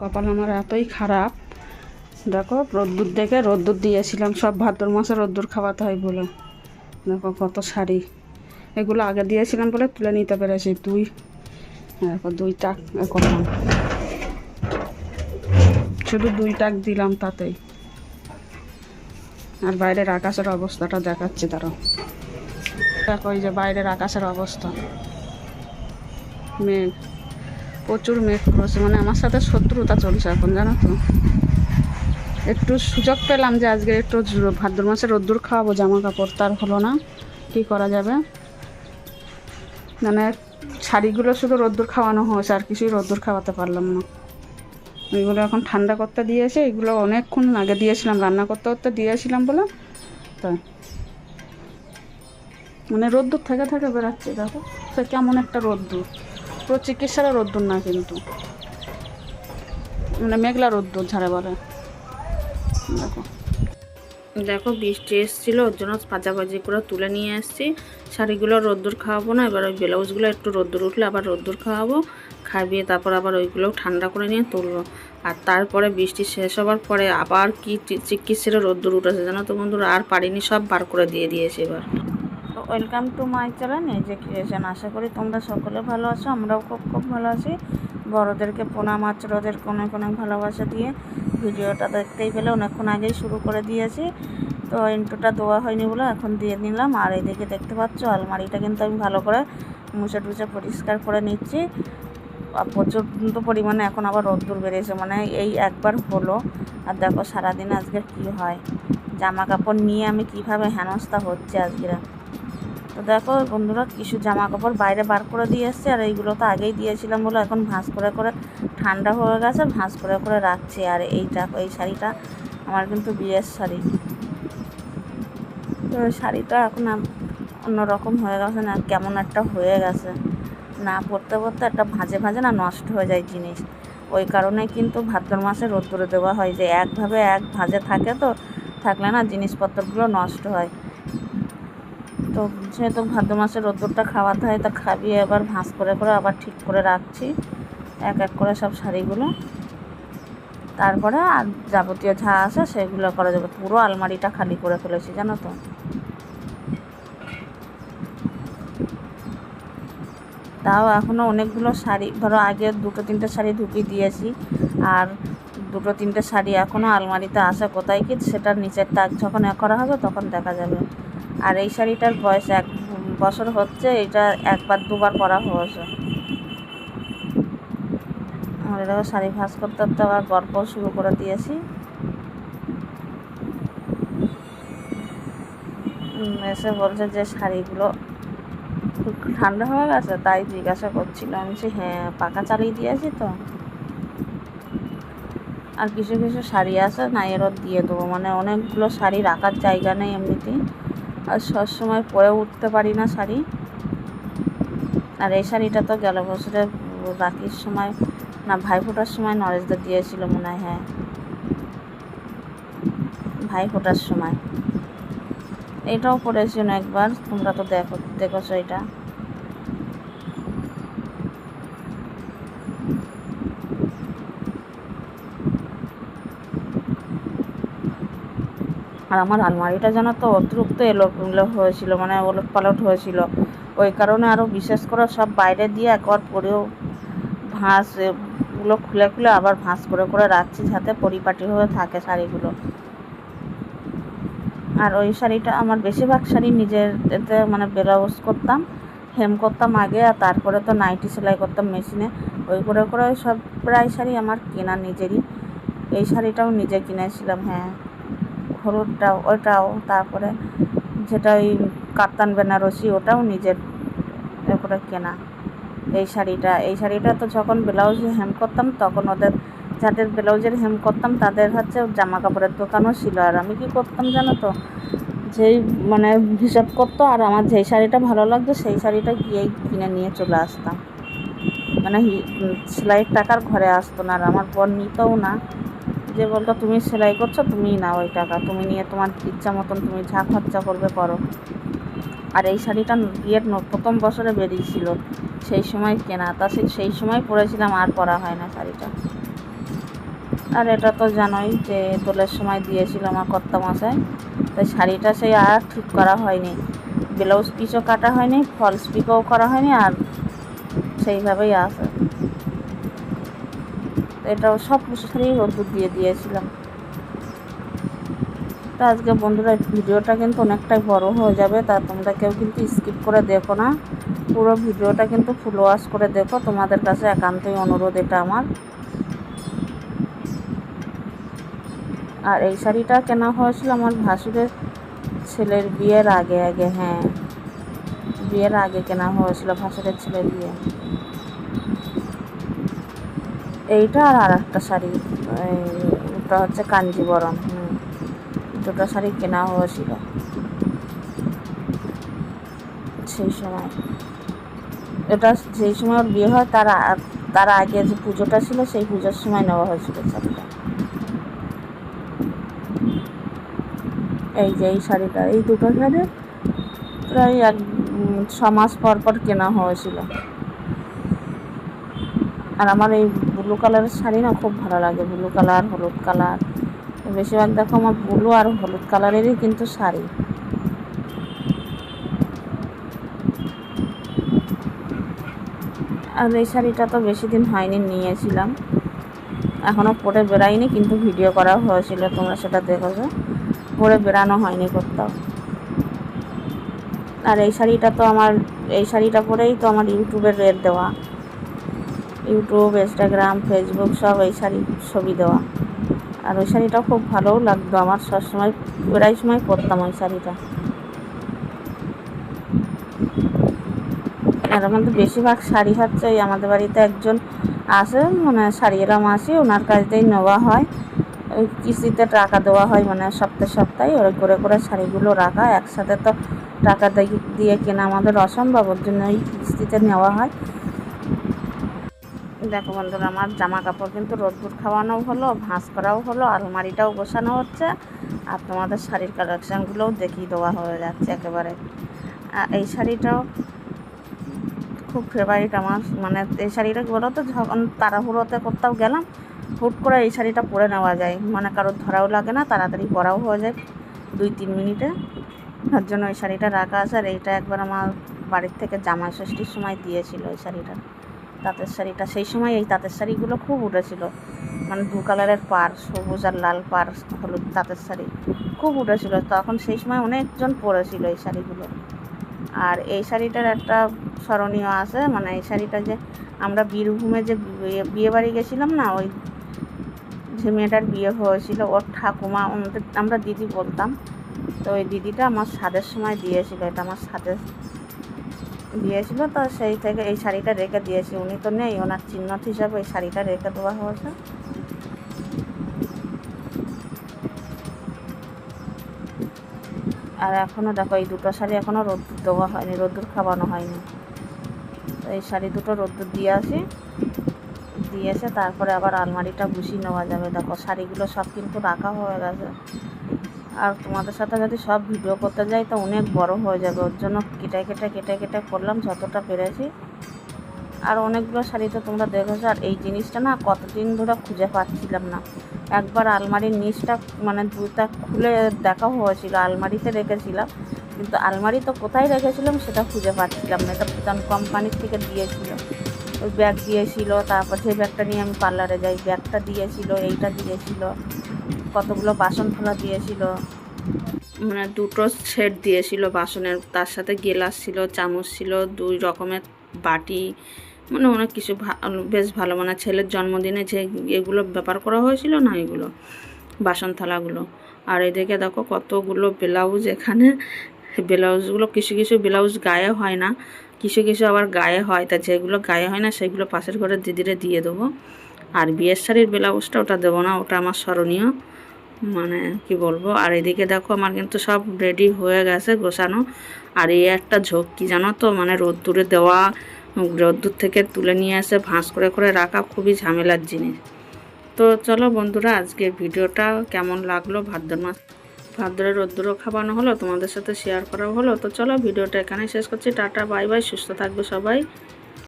কপাল আমার এতই খারাপ, দেখো রোদ্দুর দেখে রোদ্দুর দিয়েছিলাম, সব ভাদ্র মাসে রোদ্দুর খাওয়াতে হয় বলে। দেখো কত শাড়ি, এগুলো আগে দিয়েছিলাম বলে তুলে নিতে পেরেছি। দেখো 2 টাক করলাম, শুধু 2 টাক দিলাম তাতেই। আর বাইরের আকাশের অবস্থাটা দেখাচ্ছি, তারা দেখো এই যে বাইরের আকাশের অবস্থা, মেঘ, প্রচুর মেঘ করেছে। মানে আমার সাথে শত্রুতা চলছে এখন, জানো তো। একটু সুযোগ পেলাম যে আজকে একটু ভাদ্র মাসে রোদ্দুর খাওয়াবো, জামা কাপড়, তার হলো না। কী করা যাবে, মানে শাড়িগুলো শুধু রোদ্দুর খাওয়ানো হয়েছে, আর কিছুই রোদ্দুর খাওয়াতে পারলাম না। এইগুলো এখন ঠান্ডা করতে দিয়েছে, এগুলো অনেকক্ষণ আগে দিয়েছিলাম, রান্না করতে করতে দিয়েছিলাম বলে। তাই মানে রোদ্দুর থেকে থেকে বেরাচ্ছে, দেখো সে কেমন একটা রোদ্দুর, পুরো চিকিৎসারও রোদ্দুর না কিন্তু, মানে মেঘলা রোদ্দুর ঝাড়ে বলে। দেখো দেখো বৃষ্টি এসেছিলো, ওর জন্য ভাজাভাজি করে তুলে নিয়ে এসেছি। শাড়িগুলো রোদ্দুর খাওয়াবো না, এবার ওই ব্লাউজগুলো একটু রোদ্দুর উঠলে আবার রোদ্দুর খাওয়াবো, খাইয়ে তারপর আবার ওইগুলোও ঠান্ডা করে নিয়ে তুলবো। আর তারপরে বৃষ্টি শেষ হওয়ার পরে আবার কি চিকিৎসার রোদ্দুর উঠেছে জানো তো বন্ধুরা, আর পারিনি, সব বার করে দিয়েছে এবার। ওয়েলকাম টু মাই চ্যানেল নিজে ক্রিয়েশন। আশা করি তোমরা সকলে ভালো আছো, আমরাও খুব খুব ভালো আছি। বড়োদেরকে প্রণাম, ছোটোদেরকে অনেক অনেক ভালোবাসা দিয়ে ভিডিওটা দেখতেই পেলে অনেকক্ষণ আগেই শুরু করে দিয়েছি। তো ইন্ট্রোটা দেওয়া হয়নি বলে এখন দিয়ে নিলাম। আর এদিকে দেখতে পাচ্ছ আলমারিটা কিন্তু আমি ভালো করে মুছে টুছে পরিষ্কার করে নিচ্ছি। প্রচণ্ড পরিমাণে এখন আবার রোদ্দুর বেরিয়েছে, মানে এই একবার হলো। আর দেখো সারাদিন আজকে কি হয়, জামা কাপড় নিয়ে আমি কিভাবে হেনস্থা হচ্ছে আজকে। তো দেখো বন্ধুরা, কিছু জামা কাপড় বাইরে বার করে দিয়ে এসছে, আর এইগুলো তো আগেই দিয়েছিলাম বলে এখন ভাঁজ করে করে ঠান্ডা হয়ে গেছে, ভাঁজ করে করে রাখছি। আর এই শাড়িটা আমার কিন্তু বিয়ের শাড়ি, তো শাড়িটা এখন অন্যরকম হয়ে গেছে, না কেমন একটা হয়ে গেছে, না পরতে পরতে একটা ভাঁজে ভাঁজে না নষ্ট হয়ে যায় জিনিস। ওই কারণে কিন্তু ভাদ্র মাসে রোদ্দুরে দেওয়া হয়, যে একভাবে এক ভাঁজে থাকে, তো থাকলে না জিনিসপত্রগুলো নষ্ট হয়। তো যেহেতু ভাদ্র মাসে রোদ্দুরটা খাওয়াতে হয়, তা খাবিয়ে এবার ভাঁজ করে করে আবার ঠিক করে রাখছি এক এক করে সব শাড়িগুলো। তারপরে আর যাবতীয় যা আছে সেগুলো করা যাবে। পুরো আলমারিটা খালি করে ফেলেছি জানো তো। তাও এখনও অনেকগুলো শাড়ি, ধরো আগে 2-3টে শাড়ি ঢুকিয়ে দিয়েছি, আর 2-3টে শাড়ি এখনও আলমারিতে আসে। কোথায় কি সেটার নিচের তাক যখন করা হবে তখন দেখা যাবে। আর এই শাড়িটার বয়স 1 বছর হচ্ছে, এটা 1-2বার পরা হয়েছে। আর এরকম শাড়ি ভাঁজ করতে করতে আবার গল্প শুরু করে দিয়েছি। এসে বলছে যে শাড়িগুলো ঠান্ডা হয়ে গেছে, তাই জিজ্ঞাসা করছিল। আমি বলছি হ্যাঁ, পাখা চালিয়ে দিয়েছি তো। আর কিছু কিছু শাড়ি আছে না এরও দিয়ে দেবো, মানে অনেকগুলো শাড়ি রাখার জায়গা নেই এমনিতেই, আর সবসময় পরে উঠতে পারি না শাড়ি। আর এই শাড়িটা তো গেল বছরে রাখির সময় না ভাইফোঁটার সময় নরেশদের দিয়েছিল মনে হয়, হ্যাঁ ভাইফোঁটার সময়। এটাও পরেছি একবার, তোমরা তো দেখেছো এটা। আর আমার আলমারিটা জানো তো অতিরিক্ত এলোমেলো হয়েছিল, মানে ওলট পালট হয়েছিল। ওই কারণে আরও বিশেষ করে সব বাইরে দিয়ে একবার পরেও ভাঁজগুলো খুলে খুলে আবার ভাঁজ করে করে রাখছি, যাতে পরিপাটি হয়ে থাকে শাড়িগুলো। আর ওই শাড়িটা আমার বেশিরভাগ শাড়ি নিজের এতে মানে ব্লাউজ করতাম, হেম করতাম আগে, আর তারপরে তো নাইটি সেলাই করতাম মেশিনে। ওই করে করে সব প্রায় শাড়ি আমার কেনা নিজেরই। এই শাড়িটাও নিজে কিনেছিলাম, হ্যাঁ ওটাও। তারপরে যেটা ওই কাপ্তান বেনারসি, ওটাও নিজের করে কেনা। এই শাড়িটা তো যখন ব্লাউজে হেম করতাম, তখন যাদের ব্লাউজের হেম করতাম তাদের হচ্ছে জামা কাপড়ের দোকানও ছিল। আর আমি কি করতাম জানো তো, যেই মানে হিসাব করতো, আর আমার যেই শাড়িটা ভালো লাগতো সেই শাড়িটা গিয়েই কিনে নিয়ে চলে আসতাম। মানে সেলাইয়ের টাকার ঘরে আসতো না, আর আমার বোন নিতও না। যে বলতো তুমি সেলাই করছো, তুমিই নাও ওই টাকা, তুমি নিয়ে তোমার ইচ্ছা মতন তুমি যা খরচা করবে করো। আর এই শাড়িটা বিয়ের প্রথম বছরে বেরিয়েছিল, সেই সময় কেনা, তা সেই সময় পরেছিলাম, আর পরা হয় না শাড়িটা। আর এটা তো জানোই যে দোলের সময় দিয়েছিল আমার কর্তামশাই, তাই শাড়িটা সেই আর ঠিক করা হয়নি, ব্লাউজ পিসও কাটা হয়নি, ফলস পিকও করা হয়নি, আর সেইভাবেই আছে। এটাও সব শাড়ি রোদ্দুর দিয়ে দিয়েছিলাম। তো আজকে বন্ধুরা ভিডিওটা কিন্তু অনেকটাই বড় হয়ে যাবে, তা তোমরা কেউ কিন্তু স্কিপ করে দেখো না, পুরো ভিডিওটা কিন্তু ফুল ওয়াশ করে দেখো, তোমাদের কাছে একান্তই অনুরোধ এটা আমার। আর এই শাড়িটা কেনা হয়েছিল আমার ভাসুরের ছেলের বিয়ের আগে আগে, হ্যাঁ বিয়ের আগে কেনা হয়েছিল ভাসুরের ছেলের বিয়ে। এইটা আর একটা শাড়ি, ওটা হচ্ছে কাঞ্জিবরম, দুটো শাড়ি কেনা হয়েছিল সেই সময়। এটা যেই সময় ওর বিয়ে হয় তার আগে যে পুজোটা ছিল সেই পুজোর সময় নেওয়া হয়েছিল শাড়িটা। এই যে এই শাড়িটা, এই দুটো শাড়ি প্রায় 6 মাস পর পর কেনা হয়েছিল। আর আমার এই ব্লু কালারের শাড়ি না খুব ভালো লাগে, ব্লু কালার হলুদ কালার, বেশিরভাগ দেখো আমার ব্লু আর হলুদ কালারেরই কিন্তু শাড়ি। আর এই শাড়িটা তো বেশি দিন হয়নি নিয়েছিলাম, এখনও পরে বেরাইনি, কিন্তু ভিডিও করা হয়েছিল, তোমরা সেটা দেখেছো, পরে বেরানো হয়নি কোথাও। আর এই শাড়িটা তো আমার, এই শাড়িটা পরেই তো আমার ইউটিউবের রেট দেওয়া, ইউটিউব, ইনস্টাগ্রাম, ফেসবুক সব এই শাড়ি ছবি দেওয়া। আর ওই শাড়িটা খুব ভালোও লাগতো আমার, সবসময় প্রায় সময় পরতাম ওই শাড়িটা। আর আমাদের বেশিরভাগ শাড়ি হচ্ছে ওই আমাদের বাড়িতে একজন আসে, মানে শাড়িরা মাসি, ওনার কাছ দিয়েই নেওয়া হয়, ওই কিস্তিতে টাকা দেওয়া হয়, মানে সপ্তাহে সপ্তাহে ওই করে করে শাড়িগুলো রাখা, একসাথে তো টাকা দিয়ে কেনা আমাদের অসম্ভব, ওর জন্য ওই কিস্তিতে নেওয়া হয়। দেখো বন্ধুরা আমার জামা কাপড় কিন্তু রোদ্দুর খাওয়ানো হলো, ভাঁজ করাও হলো, আলমারিটাও গোছানো হচ্ছে, আর তোমাদের শাড়ির কালেকশানগুলোও দেখিয়ে দেওয়া হয়ে যাচ্ছে একেবারে। এই শাড়িটাও খুব ফেভারিট আমার, মানে এই শাড়িটা কী বলো তো, যখন তাড়াহুড়োতে কোথাও গেলাম হুট করে এই শাড়িটা পরে নেওয়া যায়, মানে কারোর ধরাও লাগে না, তাড়াতাড়ি পরাও হয়ে যায় 2-3 মিনিটে, তার জন্য এই শাড়িটা রাখা আছে। আর এইটা একবার আমার বাড়ির থেকে জামাই ষষ্ঠীর সময় দিয়েছিল এই শাড়িটা, তাঁতের শাড়িটা, সেই সময় এই তাঁতের শাড়িগুলো খুব উঠেছিল, মানে 2 কালারের পাড়, সবুজ আর লাল পাড়, হলুদ তাঁতের শাড়ি খুব উঠেছিল, তখন সেই সময় অনেকজন পরেছিল এই শাড়িগুলো। আর এই শাড়িটার একটা স্মরণীয় আছে, মানে এই শাড়িটা যে আমরা বীরভূমে যে বিয়ে বাড়ি গেছিলাম না, ওই যে মেয়েটার বিয়ে হয়েছিল ওর ঠাকুমা, আমরা দিদি বলতাম, তো ওই দিদিটা আমার সাধের সময় দিয়েছিল, এটা আমার সাধে দিয়েছিল, তো সেই থেকে এই শাড়িটা রেখে দিয়েছি, উনি তো নেই, ওনার চিহ্ন হিসাবে এই শাড়িটা রেখে দেওয়া হয়েছে। আর এখনও দেখো এই দুটো শাড়ি এখনও রোদ্দুর দেওয়া হয়নি, রোদ্দুর খাওয়ানো হয়নি, তো এই শাড়ি দুটো রোদ্দুর দিয়ে আসি, দিয়ে এসে তারপরে আবার আলমারিটা গুছিয়ে নেওয়া যাবে। দেখো শাড়িগুলো সব কিন্তু রাখা হয়ে গেছে, আর তোমাদের সাথে যদি সব ভিডিও করতে যাই তো অনেক বড় হয়ে যাবে, ওর জন্য কেটে কেটে করলাম যতটা পেরেছি। আর অনেকগুলো শাড়ি তো তোমরা দেখেছো, আর এই জিনিসটা না কতদিন ধরে খুঁজে পাচ্ছিলাম না, একবার আলমারির নিচটা মানে দুটা খুলে দেখা হয়েছিল, আলমারিতে রেখেছিলাম, কিন্তু আলমারি তো কোথায় রেখেছিলাম সেটা খুঁজে পাচ্ছিলাম না, এটা প্রধান কোম্পানির থেকে দিয়েছিল, ওই ব্যাগ দিয়েছিল, তারপর যে ব্যাগটা নিয়ে আমি পার্লারে যাই ব্যাগটা দিয়েছিল, এইটা দিয়েছিল, কতগুলো বাসন থালা দিয়েছিল, মানে 2টো সেট দিয়েছিল বাসনের, তার সাথে গ্লাস ছিল, চামচ ছিল, 2 রকমের বাটি, মানে অনেক কিছু বেশ ভালো, মানে ছেলের জন্মদিনে যে এগুলো ব্যাপার করা হয়েছিল না, এগুলো বাসন থালাগুলো। আর এদিকে দেখো কতগুলো ব্লাউজ, এখানে ব্লাউজগুলো কিছু কিছু ব্লাউজ গায়ে হয় না, কিছু কিছু আবার গায়ে হয়, তা যেগুলো গায়ে হয় না সেগুলো পাশের ঘরে দিদিরে দিয়ে দেবো। আর বিয়ের শাড়ির ব্লাউজটা ওটা দেবো না, ওটা আমার স্মরণীয়, মানে কি বলবো। আর এদিকে দেখো আমার কিন্তু সব রেডি হয়ে গেছে গোছানো। আর এই একটা ঝোঁক কি জানো তো, মানে রোদ্দুরে দেওয়া, রোদ্দুর থেকে তুলে নিয়ে এসে ভাঁজ করে করে রাখা খুবই ঝামেলার জিনিস। তো চলো বন্ধুরা আজকে ভিডিওটা কেমন লাগলো, ভাদ্রে রোদ্দুরও খাওয়ানো হলো, তোমাদের সাথে শেয়ার করা হলো। তো চলো ভিডিওটা এখানে শেষ করছি, টাটা বাই বাই, সুস্থ থাকবে সবাই।